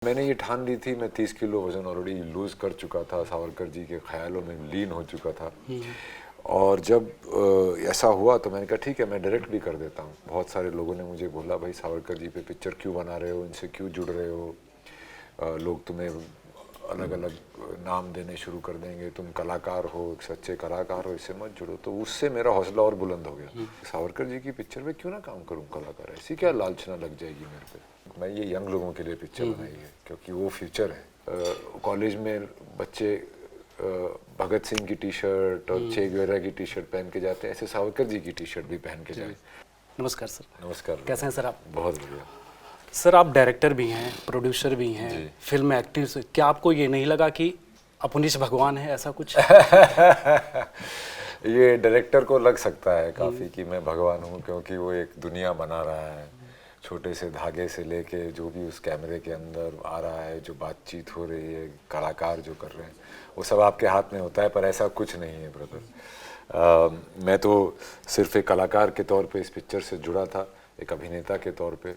मैंने ये ठान ली थी, मैं 30 किलो वज़न ऑलरेडी लूज़ कर चुका था, सावरकर जी के ख्यालों में लीन हो चुका था। और जब ऐसा हुआ तो मैंने कहा ठीक है, मैं डायरेक्ट भी कर देता हूँ। बहुत सारे लोगों ने मुझे बोला, भाई सावरकर जी पे पिक्चर क्यों बना रहे हो, इनसे क्यों जुड़ रहे हो, लोग तुम्हें अलग अलग नाम देने शुरू कर देंगे, तुम कलाकार हो, एक सच्चे कलाकार हो, इससे मत जुड़ो। तो उससे मेरा हौसला और बुलंद हो गया। सावरकर जी की पिक्चर में क्यों ना काम करूँ कलाकार, ऐसी क्या लालचना लग जाएगी मेरे पे। मैं ये यंग लोगों के लिए पिक्चर बनाई है क्योंकि वो फ्यूचर है। कॉलेज में बच्चे भगत सिंह की टी शर्ट और चे गुवेरा की टी शर्ट पहन के जाते हैं, ऐसे सावरकर जी की टी शर्ट भी पहन के जाए। नमस्कार सर। नमस्कार। कैसे हैं सर आप? बहुत बढ़िया सर, आप डायरेक्टर भी हैं, प्रोड्यूसर भी हैं, फिल्म एक्टर से, क्या आपको ये नहीं लगा कि अपुनिश भगवान है, ऐसा कुछ? ये डायरेक्टर को लग सकता है काफ़ी कि मैं भगवान हूँ, क्योंकि वो एक दुनिया बना रहा है, छोटे से धागे से लेके जो भी उस कैमरे के अंदर आ रहा है, जो बातचीत हो रही है, कलाकार जो कर रहे हैं, वो सब आपके हाथ में होता है। पर ऐसा कुछ नहीं है ब्रदर। मैं तो सिर्फ एक कलाकार के तौर पे इस पिक्चर से जुड़ा था, एक अभिनेता के तौर पे।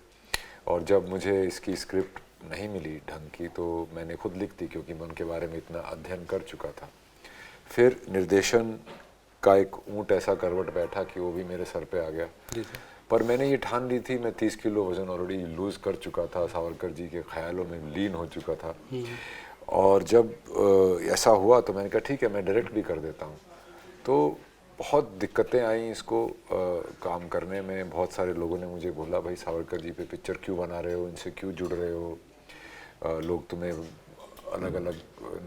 और जब मुझे इसकी स्क्रिप्ट नहीं मिली ढंग की तो मैंने खुद लिख दी, क्योंकि मैं उनके बारे में इतना अध्ययन कर चुका था। फिर निर्देशन का एक ऊँट ऐसा करवट बैठा कि वो भी मेरे सर पे आ गया। पर मैंने ये ठान ली थी, मैं 30 किलो वज़न ऑलरेडी लूज़ कर चुका था, सावरकर जी के ख्यालों में लीन हो चुका था। और जब ऐसा हुआ तो मैंने कहा ठीक है, मैं डायरेक्ट भी कर देता हूँ। तो बहुत दिक्कतें आई इसको काम करने में। बहुत सारे लोगों ने मुझे बोला, भाई सावरकर जी पे पिक्चर क्यों बना रहे हो, इनसे क्यों जुड़ रहे हो, लोग तुम्हें अलग अलग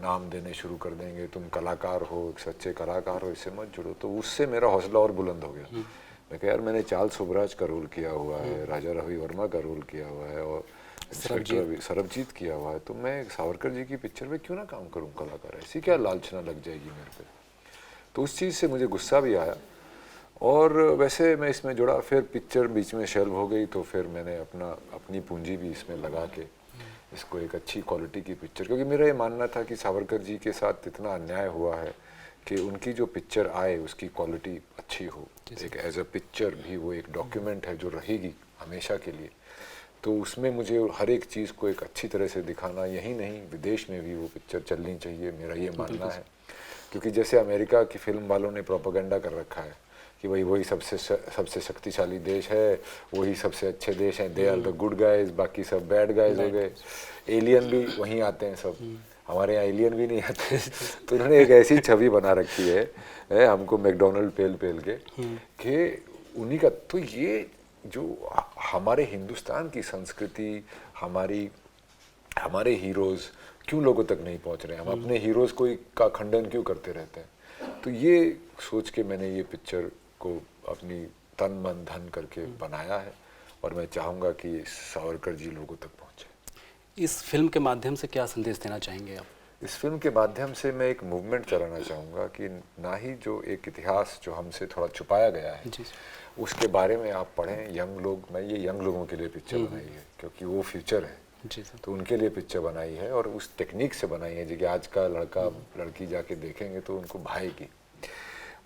नाम देने शुरू कर देंगे, तुम कलाकार हो, एक सच्चे कलाकार हो, इससे मत जुड़ो। तो उससे मेरा हौसला और बुलंद हो गया। मैं कहा यार, मैंने चार्ल्स शोभराज का रोल किया हुआ है, राजा रवि वर्मा का रोल किया हुआ है और सरबजीत किया हुआ है, तो मैं सावरकर जी की पिक्चर में क्यों ना काम करूं कलाकार, ऐसी क्या लालचना लग जाएगी मेरे पे। तो उस चीज़ से मुझे गुस्सा भी आया और वैसे मैं इसमें जुड़ा। फिर पिक्चर बीच में शेल्व हो गई तो फिर मैंने अपनी पूंजी भी इसमें लगा के इसको एक अच्छी क्वालिटी की पिक्चर, क्योंकि मेरा ये मानना था कि सावरकर जी के साथ इतना अन्याय हुआ है कि उनकी जो पिक्चर आए उसकी क्वालिटी अच्छी हो, एक एज अ पिक्चर भी वो एक डॉक्यूमेंट है जो रहेगी हमेशा के लिए। तो उसमें मुझे हर एक चीज़ को एक अच्छी तरह से दिखाना, यही नहीं विदेश में भी वो पिक्चर चलनी चाहिए, मेरा ये मानना है। क्योंकि जैसे अमेरिका की फिल्म वालों ने प्रोपेगेंडा कर रखा है कि भाई वही सबसे शक्तिशाली देश है, वही सबसे अच्छे देश हैं, they are the good guys, बाकी सब बैड गाइज हो गए। एलियन भी वहीं आते हैं सब, हमारे यहाँ एलियन भी नहीं आते। तो उन्होंने एक ऐसी छवि बना रखी है हमको मैकडोनल्ड पेल पेल के कि उन्हीं का। तो ये जो हमारे हिंदुस्तान की संस्कृति, हमारे हीरोज़ क्यों लोगों तक नहीं पहुंच रहे हैं, हम अपने हीरोज़ का खंडन क्यों करते रहते हैं। तो ये सोच के मैंने ये पिक्चर को अपनी तन मन धन करके बनाया है और मैं चाहूँगा कि सावरकर जी लोगों तक पहुँचे। इस फिल्म के माध्यम से क्या संदेश देना चाहेंगे आप? इस फिल्म के माध्यम से मैं एक मूवमेंट चलाना चाहूँगा कि ना ही जो एक इतिहास जो हमसे थोड़ा छुपाया गया है उसके बारे में आप पढ़ें। यंग लोग, मैं ये यंग लोगों के लिए पिक्चर बनाई है क्योंकि वो फ्यूचर है, तो उनके लिए पिक्चर बनाई है और उस टेक्निक से बनाई है जो कि आज का लड़का लड़की जाके देखेंगे तो उनको भाएगी।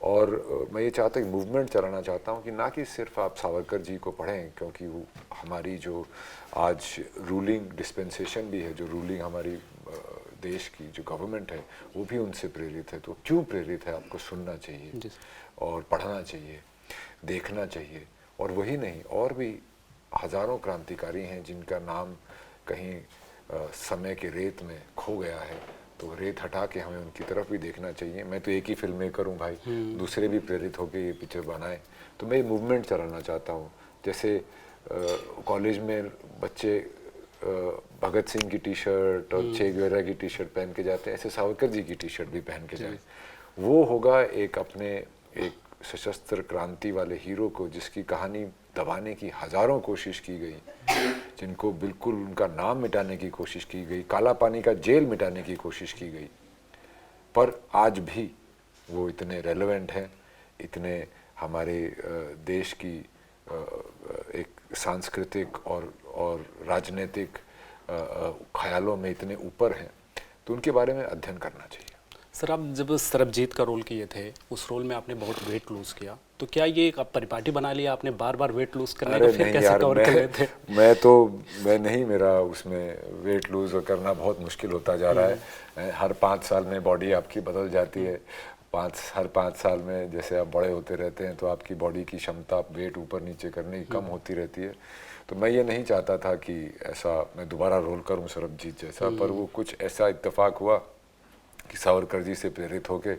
और मैं ये चाहता हूँ, मूवमेंट चलाना चाहता हूँ कि ना कि सिर्फ आप सावरकर जी को पढ़ें, क्योंकि वो हमारी जो आज रूलिंग डिस्पेंसेशन भी है, जो रूलिंग हमारी देश की जो गवर्नमेंट है वो भी उनसे प्रेरित है। तो क्यों प्रेरित है, आपको सुनना चाहिए और पढ़ना चाहिए, देखना चाहिए। और वही नहीं, और भी हज़ारों क्रांतिकारी हैं जिनका नाम कहीं समय के रेत में खो गया है, तो रेत हटा के हमें उनकी तरफ भी देखना चाहिए। मैं तो एक ही फिल्म मेकर हूँ भाई, दूसरे भी प्रेरित होकर ये पिक्चर बनाएं। तो मैं ये मूवमेंट चलाना चाहता हूँ। जैसे कॉलेज में बच्चे भगत सिंह की टी शर्ट और चे गुवेरा की टी शर्ट पहन के जाते हैं, ऐसे सावरकर जी की टी शर्ट भी पहन के जाए। वो होगा एक सशस्त्र क्रांति वाले हीरो को जिसकी कहानी दबाने की हज़ारों कोशिश की गई, जिनको बिल्कुल उनका नाम मिटाने की कोशिश की गई, काला पानी का जेल मिटाने की कोशिश की गई, पर आज भी वो इतने रेलेवेंट हैं, इतने हमारे देश की एक सांस्कृतिक और राजनीतिक ख्यालों में इतने ऊपर हैं। तो उनके बारे में अध्ययन करना चाहिए। सर, आप जब सरबजीत का रोल किए थे, उस रोल में आपने बहुत वेट लूज़ किया, तो क्या ये एक आप परिपाटी बना लिया आपने बार बार वेट लूज करने अरे का, फिर नहीं कैसे यार, कवर कर लेते? मैं नहीं, मेरा उसमें वेट लूज करना बहुत मुश्किल होता जा रहा है। हर 5 साल में बॉडी आपकी बदल जाती है। हर 5 साल में जैसे आप बड़े होते रहते हैं तो आपकी बॉडी की क्षमता वेट ऊपर नीचे करने की कम होती रहती है। तो मैं ये नहीं चाहता था कि ऐसा मैं दोबारा रोल करूं सरबजीत जैसा, पर वो कुछ ऐसा इत्तेफाक हुआ कि सावरकर जी से प्रेरित होके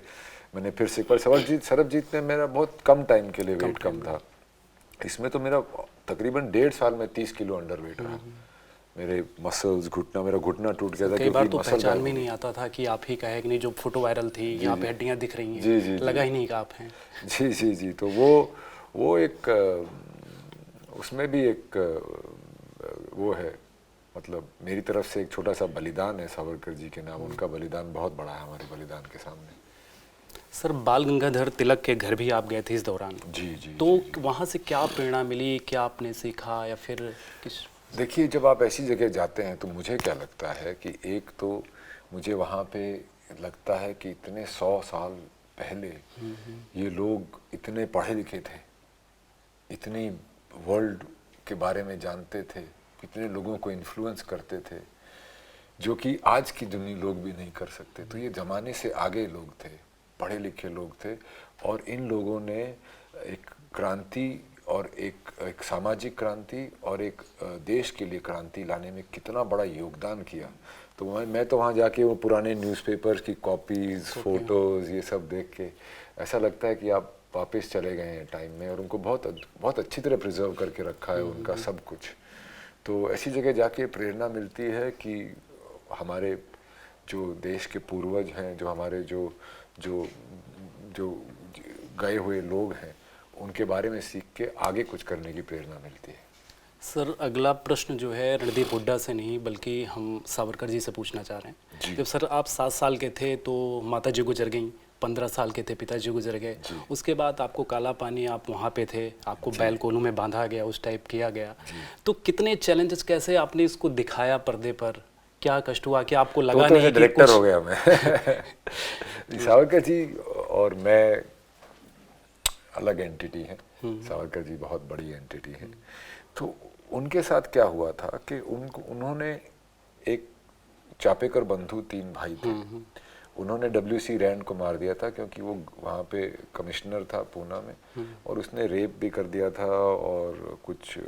मैंने फिर से, पर सरबजीत में मेरा बहुत कम टाइम के लिए वेट कम था। इसमें तो मेरा तकरीबन 1.5 साल में 30 किलो अंडर वेट रहा। मेरे मसल्स, मेरा घुटना टूट गया था कई बार क्योंकि तो मसल पहचान में नहीं आता था कि आप ही कहे कि नहीं, जो फोटो वायरल थी यहाँ पे हड्डियाँ दिख रही हैं, जी लगा ही नहीं कि आप हैं। जी। तो वो एक उसमें भी एक वो है, मतलब मेरी तरफ से एक छोटा सा बलिदान है सावरकर जी के नाम। उनका बलिदान बहुत बड़ा है हमारे बलिदान के सामने। सर, बाल गंगाधर तिलक के घर भी आप गए थे इस दौरान, जी। तो वहाँ से क्या प्रेरणा मिली, क्या आपने सीखा, या फिर किस? देखिए, जब आप ऐसी जगह जाते हैं तो मुझे क्या लगता है कि एक तो मुझे वहाँ पे लगता है कि इतने 100 साल पहले ये लोग इतने पढ़े लिखे थे, इतनी वर्ल्ड के बारे में जानते थे, कितने लोगों को इन्फ्लुएंस करते थे, जो कि आज की दुनिया लोग भी नहीं कर सकते। तो ये ज़माने से आगे लोग थे, पढ़े लिखे लोग थे, और इन लोगों ने एक क्रांति और एक सामाजिक क्रांति और एक देश के लिए क्रांति लाने में कितना बड़ा योगदान किया। तो मैं तो वहाँ जाके वो पुराने न्यूज़पेपर्स की कॉपीज़, फोटोज़, ये सब देख के ऐसा लगता है कि आप वापस चले गए हैं टाइम में, और उनको बहुत अच्छी तरह प्रिजर्व करके रखा है उनका सब कुछ। तो ऐसी जगह जाके प्रेरणा मिलती है कि हमारे जो देश के पूर्वज हैं, जो हमारे जो गए हुए लोग हैं, उनके बारे में सीख के आगे कुछ करने की प्रेरणा मिलती है। सर, अगला प्रश्न जो है रणदीप हुड्डा से नहीं बल्कि हम सावरकर जी से पूछना चाह रहे हैं। जब सर आप 7 साल के थे तो माता जी गुजर गईं, 15 साल के थे पिताजी गुजर गए, उसके बाद आपको काला पानी, आप वहाँ पे थे, आपको बैल कोनों में बांधा गया, उस टाइप किया गया, तो कितने चैलेंजेस, कैसे आपने इसको दिखाया पर्दे पर, क्या कष्ट हुआ, कि आपको लगा तो नहीं कि डायरेक्टर कुछ... हो गया मैं। सावरकर जी और मैं अलग एंटिटी हैं। सावरकर जी बहुत बड़ी एंटिटी है। तो उनके साथ क्या हुआ था कि उन्होंने एक चापेकर बंधु 3 भाई थे, उन्होंने WC रैंड को मार दिया था क्योंकि वो वहाँ पे कमिश्नर था पूना में, और उसने रेप भी कर दिया था और कुछ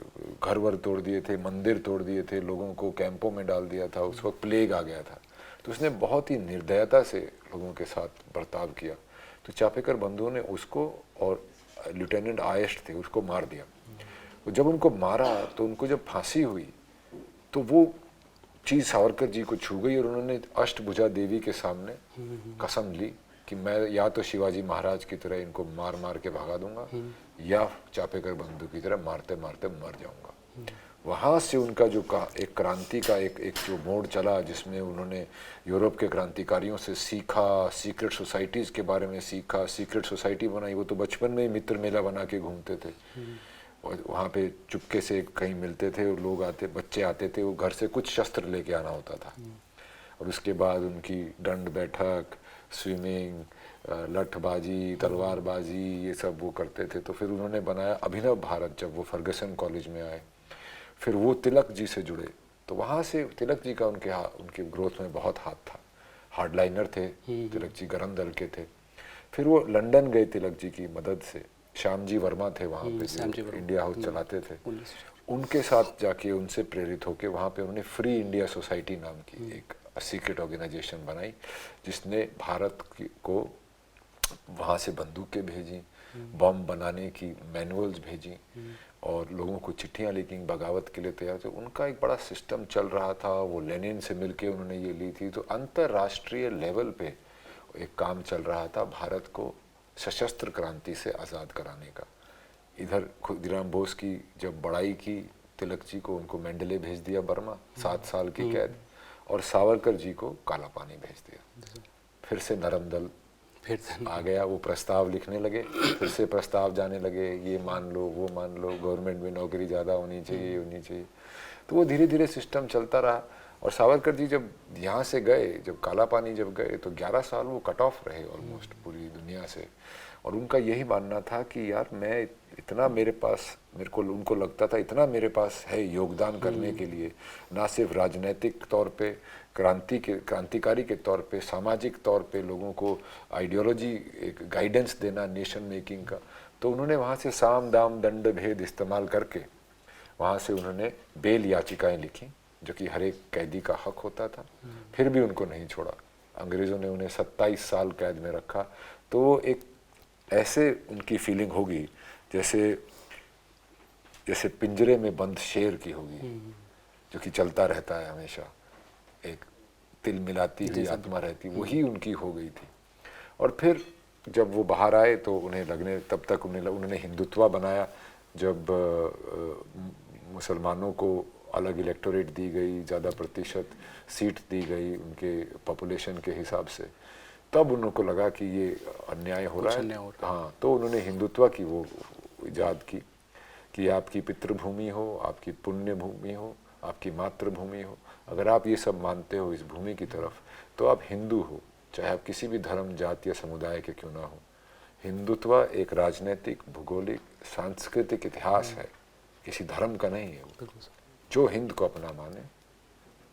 घर वर तोड़ दिए थे, मंदिर तोड़ दिए थे, लोगों को कैंपों में डाल दिया था। उस वक्त प्लेग आ गया था, तो उसने बहुत ही निर्दयता से लोगों के साथ बर्ताव किया। तो चापेकर बंधुओं ने उसको और लेफ्टिनेंट आयश थे उसको मार दिया। तो जब उनको मारा तो उनको जब फांसी हुई तो वो चीज़ सावरकर जी को छू गई, और उन्होंने अष्टभुजा देवी के सामने कसम ली कि मैं या तो शिवाजी महाराज की तरह इनको मार मार के भगा दूंगा, या चापेकर बंधु की तरह मारते मारते मर जाऊंगा। वहाँ से उनका जो एक क्रांति का एक जो मोड़ चला, जिसमें उन्होंने यूरोप के क्रांतिकारियों से सीखा, सीक्रेट सोसाइटीज़ के बारे में सीखा, सीक्रेट सोसाइटी बनाई। वो तो बचपन में ही मित्र मेला बना के घूमते थे, और वहाँ पे चुपके से कहीं मिलते थे, और लोग आते, बच्चे आते थे, वो घर से कुछ शस्त्र लेके आना होता था, और उसके बाद उनकी दंड बैठक, स्विमिंग, लठबाजी, तलवारबाजी, ये सब वो करते थे। तो फिर उन्होंने बनाया अभिनव भारत। जब वो फर्गसन कॉलेज में आए, फिर वो तिलक जी से जुड़े, तो वहाँ से तिलक जी का उनके ग्रोथ में बहुत हाथ था। हार्डलाइनर थे तिलक जी, गरम दल के थे। फिर वो लंदन गए तिलक जी की मदद से, श्यामजी वर्मा थे वहाँ पे जो इंडिया हाउस चलाते थे, उनके साथ जाके उनसे प्रेरित होके वहाँ पे उन्होंने फ्री इंडिया सोसाइटी नाम की एक सीक्रेट ऑर्गेनाइजेशन बनाई, जिसने भारत को वहाँ से बंदूकें भेजी, बम बनाने की मैनुअल्स भेजी, और लोगों को चिट्ठियाँ लिखी, बगावत के लिए तैयार थे। उनका एक बड़ा सिस्टम चल रहा था, वो लेनिन से मिलके उन्होंने ये ली थी। तो अंतर्राष्ट्रीय लेवल पे एक काम चल रहा था भारत को सशस्त्र क्रांति से आज़ाद कराने का। इधर खुदीराम बोस की जब बड़ाई की तिलक जी को, उनको मेंडले भेज दिया बर्मा, 7 साल की कैद, और सावरकर जी को काला पानी भेज दिया। फिर से नरम दल फिर आ गया, वो प्रस्ताव लिखने लगे, फिर से प्रस्ताव जाने लगे, ये मान लो, वो मान लो, गवर्नमेंट में नौकरी ज़्यादा होनी चाहिए, होनी चाहिए। तो वो धीरे धीरे सिस्टम चलता रहा, और सावरकर जी जब यहाँ से गए, जब काला पानी जब गए, तो 11 साल वो कट ऑफ रहे ऑलमोस्ट पूरी दुनिया से। और उनका यही मानना था कि यार मैं इतना उनको लगता था इतना मेरे पास है योगदान करने के लिए, ना सिर्फ राजनीतिक तौर पे, क्रांतिकारी के तौर पे, सामाजिक तौर पे लोगों को आइडियोलॉजी, एक गाइडेंस देना नेशन मेकिंग का। तो उन्होंने वहाँ से साम दाम दंड भेद इस्तेमाल करके वहाँ से उन्होंने बेल याचिकाएं लिखी, जो कि हर एक कैदी का हक होता था। फिर भी उनको नहीं छोड़ा, अंग्रेज़ों ने उन्हें 27 साल कैद में रखा। तो एक ऐसे उनकी फीलिंग होगी जैसे पिंजरे में बंद शेर की होगी, जो कि चलता रहता है हमेशा, एक तिल मिलाती हुई आत्मा रहती, वही उनकी हो गई थी। और फिर जब वो बाहर आए तो तब तक उन्होंने हिंदुत्व बनाया। जब मुसलमानों को अलग इलेक्टोरेट दी गई, ज़्यादा प्रतिशत सीट दी गई उनके पॉपुलेशन के हिसाब से, तब उनको लगा कि ये अन्याय हो रहा है। हाँ, तो उन्होंने हिंदुत्व की वो इजाद की कि आपकी पितृभूमि हो, आपकी पुण्य भूमि हो, आपकी मातृभूमि हो, अगर आप ये सब मानते हो इस भूमि की तरफ, तो आप हिंदू हो, चाहे आप किसी भी धर्म, जाति या समुदाय के क्यों ना हो। हिंदुत्व एक राजनीतिक, भूगोलिक, सांस्कृतिक इतिहास है, किसी धर्म का नहीं है वो। जो हिंद को अपना माने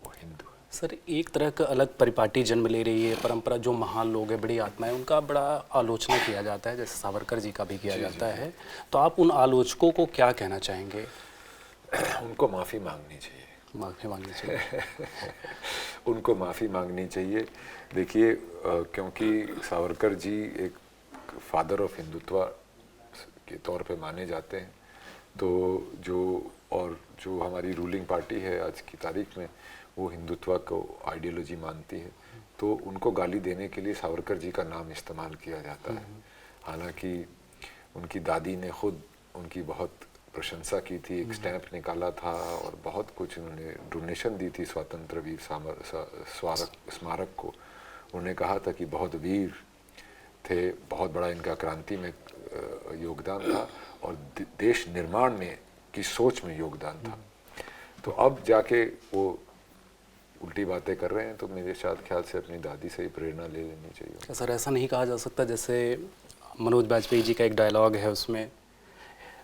वो हिंदू है। सर, एक तरह का अलग परिपाटी जन्म ले रही है परंपरा, जो महान लोग हैं, बड़ी आत्माएं, उनका बड़ा आलोचना किया जाता है, जैसे सावरकर जी का भी किया जाता है। तो आप उन आलोचकों को क्या कहना चाहेंगे? उनको माफ़ी मांगनी चाहिए। माफ़ी मांगनी चाहिए। उनको माफ़ी मांगनी चाहिए। देखिए, क्योंकि सावरकर जी एक फादर ऑफ हिंदुत्व के तौर पे माने जाते हैं, तो जो हमारी रूलिंग पार्टी है आज की तारीख में, वो हिंदुत्व को आइडियोलॉजी मानती है, तो उनको गाली देने के लिए सावरकर जी का नाम इस्तेमाल किया जाता है। हालांकि उनकी दादी ने खुद उनकी बहुत प्रशंसा की थी, एक स्टैंप निकाला था और बहुत कुछ उन्होंने डोनेशन दी थी स्वतंत्र वीर स्मारक को। उन्होंने कहा था कि बहुत वीर थे, बहुत बड़ा इनका क्रांति में योगदान था और देश निर्माण में की सोच में योगदान था। तो अब जाके वो उल्टी बातें कर रहे हैं, तो मेरे ख्याल से अपनी दादी से ही प्रेरणा ले लेनी चाहिए। सर, ऐसा नहीं कहा जा सकता, जैसे मनोज बाजपेयी जी का एक डायलॉग है, उसमें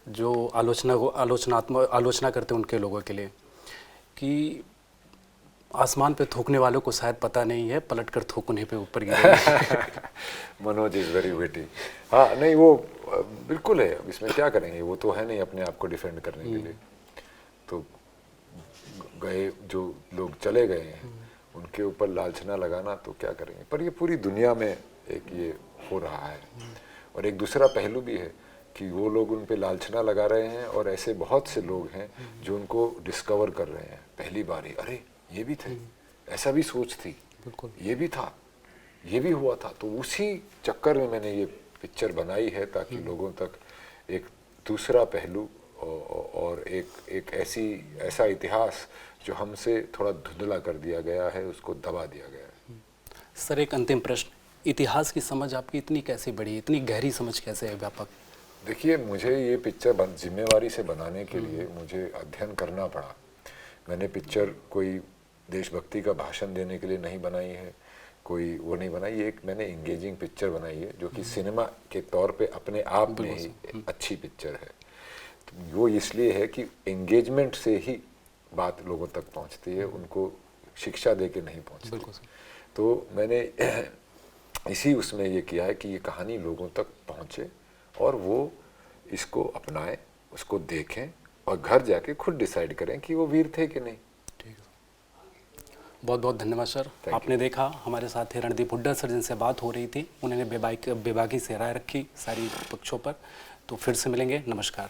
जो आलोचना करते हैं उनके लोगों के लिए, कि आसमान पे थूकने वालों को शायद पता नहीं है, पलट कर थूक उन्हीं पे ऊपर गिरेगा। Manoj is very witty. हाँ, नहीं वो बिल्कुल है, इसमें क्या करेंगे, वो तो है नहीं अपने आप को डिफेंड करने के लिए। तो गए जो लोग चले गए हैं, उनके ऊपर लालछना लगाना तो क्या करेंगे। पर ये पूरी दुनिया में एक ये हो रहा है। और एक दूसरा पहलू भी है कि वो लोग उन पे लालछना लगा रहे हैं, और ऐसे बहुत से लोग हैं जो उनको डिस्कवर कर रहे हैं पहली बार ही, अरे ये भी थे, ऐसा भी सोच थी, ये भी था, ये भी हुआ था। तो उसी चक्कर में मैंने ये पिक्चर बनाई है, ताकि लोगों तक एक दूसरा पहलू और एक ऐसा इतिहास जो हमसे थोड़ा धुंधला कर दिया गया है, उसको दबा दिया गया है। सर, एक अंतिम प्रश्न, इतिहास की समझ आपकी इतनी कैसे बढ़ी, इतनी गहरी समझ कैसे है व्यापक? देखिए, मुझे ये पिक्चर जिम्मेवारी से बनाने के लिए मुझे अध्ययन करना पड़ा। मैंने पिक्चर कोई देशभक्ति का भाषण देने के लिए नहीं बनाई है, कोई वो नहीं बनाई। एक मैंने इंगेजिंग पिक्चर बनाई है, जो कि सिनेमा के तौर पे अपने आप में ही अच्छी पिक्चर है। तो वो इसलिए है कि एंगेजमेंट से ही बात लोगों तक पहुंचती है, उनको शिक्षा दे के नहीं पहुंचती। तो मैंने इसी उसमें ये किया है कि ये कहानी लोगों तक पहुंचे और वो इसको अपनाएं, उसको देखें और घर जाके खुद डिसाइड करें कि वो वीर थे कि नहीं। ठीक है, बहुत बहुत धन्यवाद सर। आपने देखा, हमारे साथ ही रणदीप हुड्डा सर, जिनसे बात हो रही थी, उन्होंने बेबाकी से राय रखी सारी पक्षों पर। तो फिर से मिलेंगे, नमस्कार।